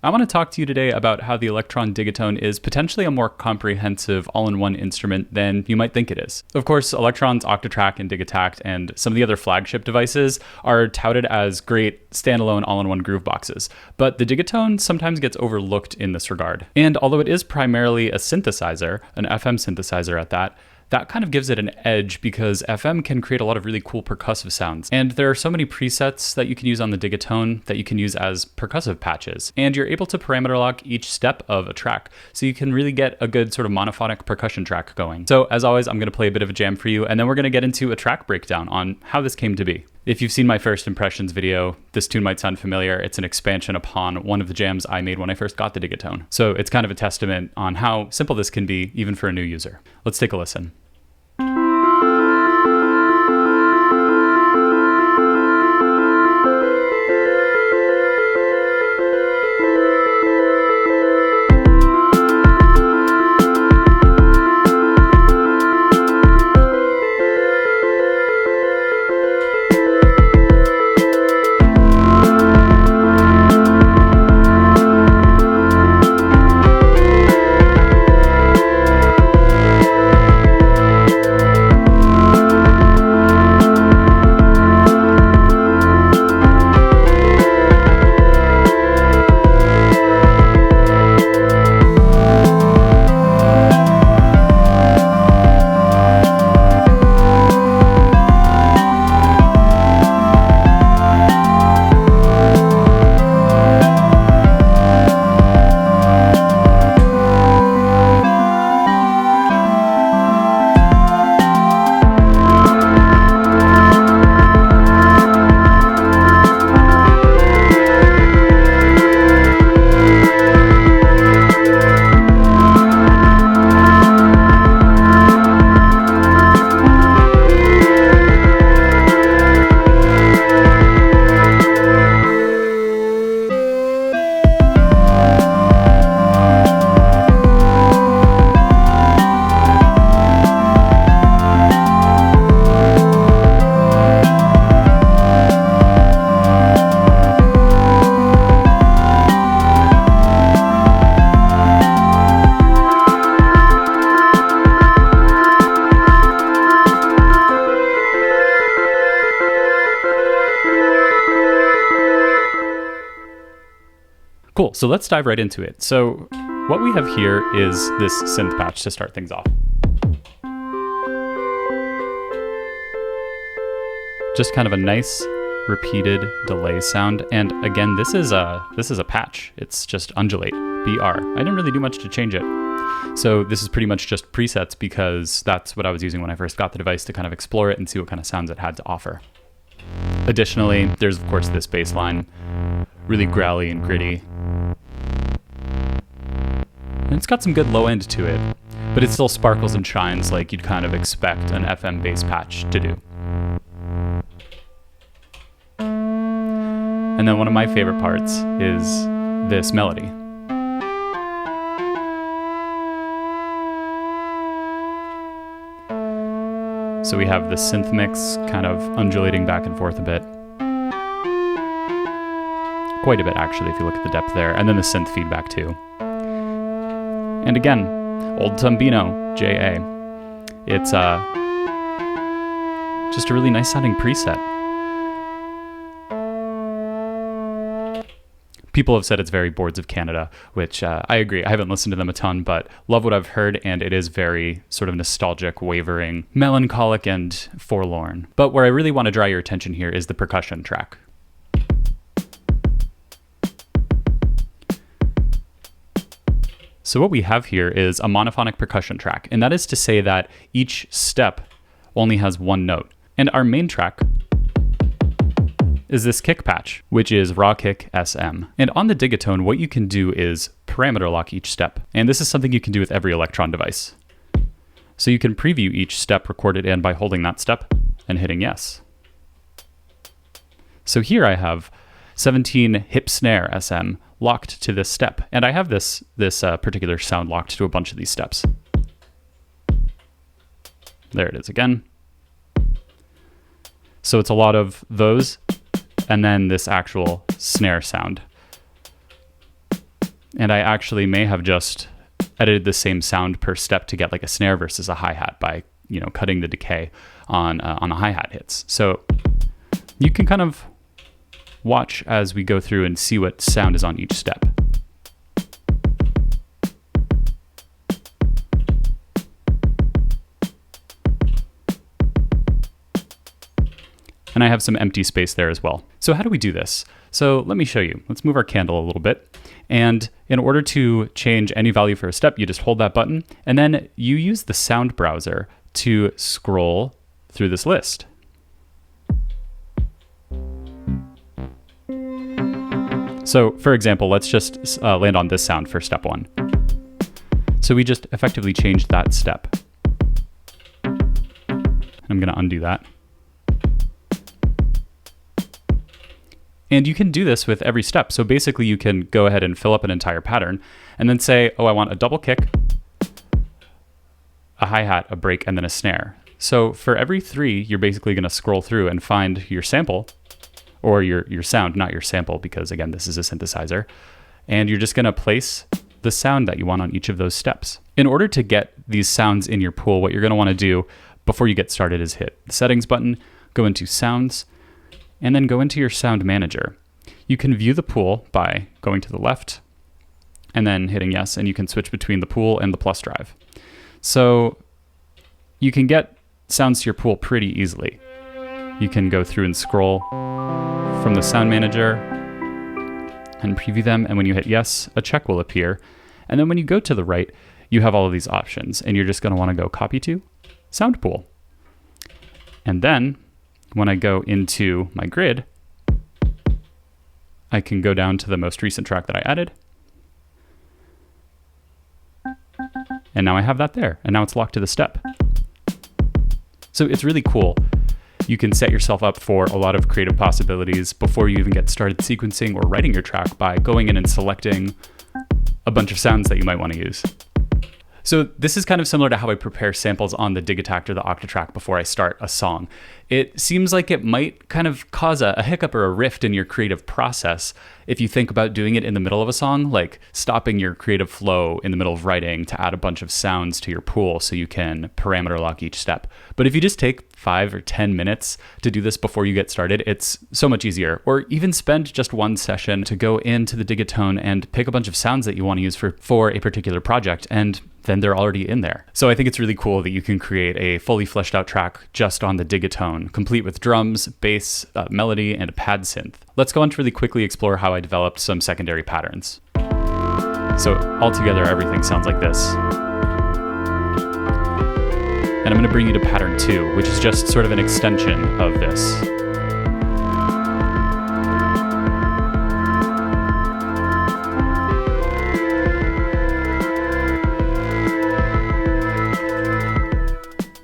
I want to talk to you today about how the Elektron Digitone is potentially a more comprehensive all-in-one instrument than you might think it is. Of course, Elektron's Octatrack and Digitact and some of the other flagship devices are touted as great standalone all-in-one groove boxes, but the Digitone sometimes gets overlooked in this regard. And although it is primarily a synthesizer, an FM synthesizer at that kind of gives it an edge because FM can create a lot of really cool percussive sounds. And there are so many presets that you can use on the Digitone that you can use as percussive patches. And you're able to parameter lock each step of a track, so you can really get a good sort of monophonic percussion track going. So as always, I'm going to play a bit of a jam for you, and then we're going to get into a track breakdown on how this came to be. If you've seen my first impressions video, this tune might sound familiar. It's an expansion upon one of the jams I made when I first got the Digitone. So it's kind of a testament on how simple this can be, even for a new user. Let's take a listen. Cool, so let's dive right into it. So what we have here is this synth patch to start things off. Just kind of a nice repeated delay sound. And again, this is a patch. It's just undulate, BR. I didn't really do much to change it. So this is pretty much just presets because that's what I was using when I first got the device to kind of explore it and see what kind of sounds it had to offer. Additionally, there's of course this bass line, really growly and gritty. And it's got some good low end to it, but it still sparkles and shines like you'd kind of expect an FM bass patch to do. And then one of my favorite parts is this melody. So we have the synth mix kind of undulating back and forth a bit. Quite a bit actually if you look at the depth there, and then the synth feedback too. And again, Old Tumbino, J.A. It's just a really nice sounding preset. People have said it's very Boards of Canada, which I agree. I haven't listened to them a ton, but love what I've heard, and it is very sort of nostalgic, wavering, melancholic, and forlorn. But where I really want to draw your attention here is the percussion track. So what we have here is a monophonic percussion track, and that is to say that each step only has one note. And our main track is this kick patch, which is raw kick SM. And on the Digitone, what you can do is parameter lock each step. And this is something you can do with every Elektron device. So you can preview each step recorded in by holding that step and hitting yes. So here I have 17 hip snare SM locked to this step. And I have this particular sound locked to a bunch of these steps. There it is again. So it's a lot of those, and then this actual snare sound. And I actually may have just edited the same sound per step to get like a snare versus a hi-hat by, cutting the decay on the hi-hat hits. So you can kind of watch as we go through and see what sound is on each step. And I have some empty space there as well. So how do we do this? So let me show you. Let's move our candle a little bit. And in order to change any value for a step, you just hold that button, and then you use the sound browser to scroll through this list. So for example, let's just land on this sound for step 1. So we just effectively changed that step. I'm going to undo that. And you can do this with every step. So basically you can go ahead and fill up an entire pattern and then say, oh, I want a double kick, a hi-hat, a break, and then a snare. So for every 3, you're basically going to scroll through and find your sample, or your sound, not your sample, because again, this is a synthesizer. And you're just going to place the sound that you want on each of those steps. In order to get these sounds in your pool, what you're going to want to do before you get started is hit the settings button, go into sounds, and then go into your sound manager. You can view the pool by going to the left and then hitting yes, and you can switch between the pool and the plus drive. So you can get sounds to your pool pretty easily. You can go through and scroll from the sound manager and preview them, and when you hit yes, a check will appear. And then when you go to the right, you have all of these options, and you're just going to want to go copy to sound pool. And then when I go into my grid, I can go down to the most recent track that I added. And now I have that there, and now it's locked to the step. So it's really cool. You can set yourself up for a lot of creative possibilities before you even get started sequencing or writing your track by going in and selecting a bunch of sounds that you might want to use. So this is kind of similar to how I prepare samples on the Digitact or the Octatrack before I start a song. It seems like it might kind of cause a hiccup or a rift in your creative process if you think about doing it in the middle of a song, like stopping your creative flow in the middle of writing to add a bunch of sounds to your pool so you can parameter lock each step. But if you just take 5 or 10 minutes to do this before you get started, it's so much easier. Or even spend just one session to go into the Digitone and pick a bunch of sounds that you want to use for a particular project, and then they're already in there. So I think it's really cool that you can create a fully fleshed out track just on the Digitone, complete with drums, bass, melody, and a pad synth. Let's go on to really quickly explore how I developed some secondary patterns. So altogether, everything sounds like this. And I'm going to bring you to pattern 2, which is just sort of an extension of this.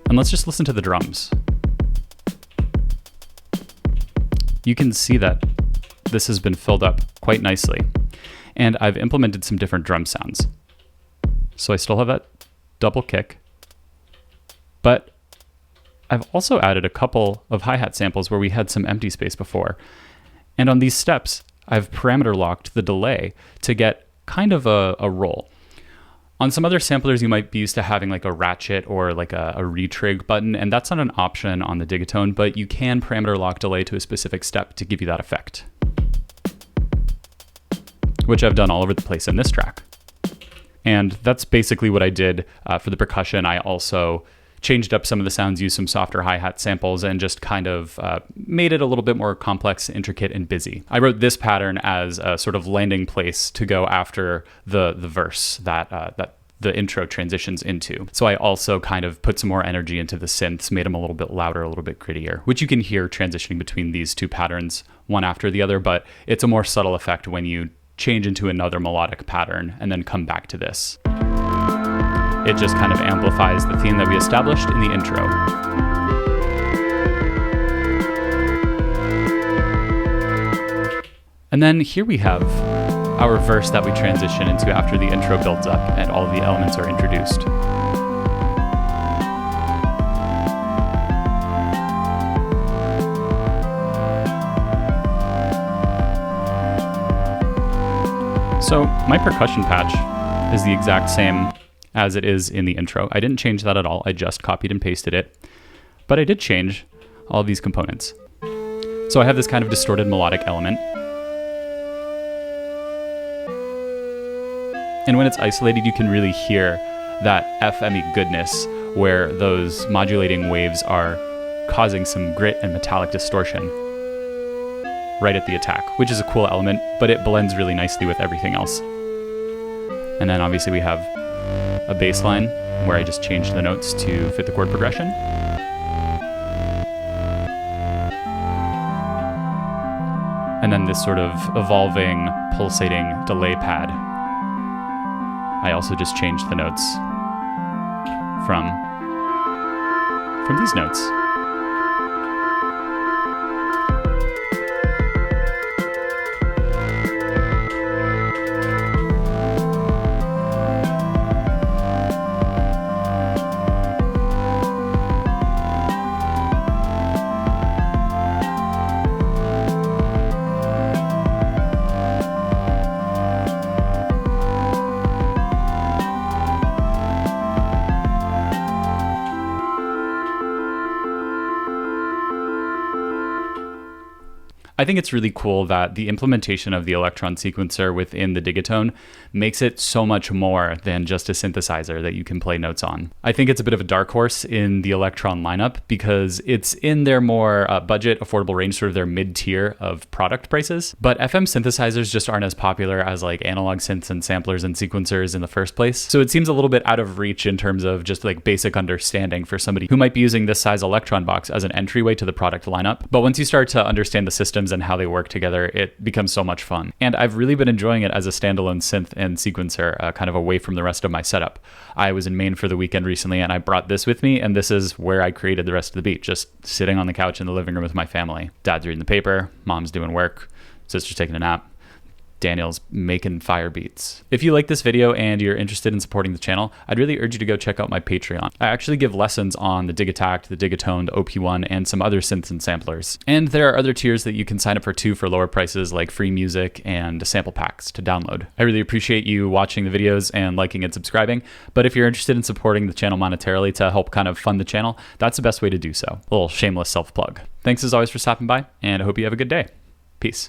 And let's just listen to the drums. You can see that this has been filled up quite nicely. And I've implemented some different drum sounds. So I still have that double kick, but I've also added a couple of hi-hat samples where we had some empty space before. And on these steps, I've parameter locked the delay to get kind of a roll. On some other samplers, you might be used to having like a ratchet or like a retrig button, and that's not an option on the Digitone, but you can parameter lock delay to a specific step to give you that effect, which I've done all over the place in this track. And that's basically what I did for the percussion. I also changed up some of the sounds, used some softer hi-hat samples, and just kind of made it a little bit more complex, intricate, and busy. I wrote this pattern as a sort of landing place to go after the verse that the intro transitions into. So I also kind of put some more energy into the synths, made them a little bit louder, a little bit grittier, which you can hear transitioning between these two patterns, one after the other, but it's a more subtle effect when you change into another melodic pattern and then come back to this. It just kind of amplifies the theme that we established in the intro. And then here we have our verse that we transition into after the intro builds up and all the elements are introduced. So my percussion patch is the exact same as it is in the intro. I didn't change that at all. I just copied and pasted it. But I did change all of these components. So I have this kind of distorted melodic element. And when it's isolated, you can really hear that FM-y goodness where those modulating waves are causing some grit and metallic distortion right at the attack, which is a cool element, but it blends really nicely with everything else. And then obviously we have a bass line where I just changed the notes to fit the chord progression. And then this sort of evolving, pulsating delay pad. I also just changed the notes from these notes. I think it's really cool that the implementation of the Elektron sequencer within the Digitone makes it so much more than just a synthesizer that you can play notes on. I think it's a bit of a dark horse in the Elektron lineup because it's in their more budget, affordable range, sort of their mid-tier of product prices. But FM synthesizers just aren't as popular as like analog synths and samplers and sequencers in the first place. So it seems a little bit out of reach in terms of just like basic understanding for somebody who might be using this size Elektron box as an entryway to the product lineup. But once you start to understand the systems and how they work together, it becomes so much fun. And I've really been enjoying it as a standalone synth and sequencer, kind of away from the rest of my setup. I was in Maine for the weekend recently and I brought this with me, and this is where I created the rest of the beat, just sitting on the couch in the living room with my family. Dad's reading the paper, mom's doing work, sister's taking a nap, Daniel's making fire beats. If you like this video and you're interested in supporting the channel, I'd really urge you to go check out my Patreon. I actually give lessons on the Digitact, the Digitone, the OP1, and some other synths and samplers. And there are other tiers that you can sign up for too for lower prices, like free music and sample packs to download. I really appreciate you watching the videos and liking and subscribing, but if you're interested in supporting the channel monetarily to help kind of fund the channel, that's the best way to do so. A little shameless self-plug. Thanks as always for stopping by, and I hope you have a good day. Peace.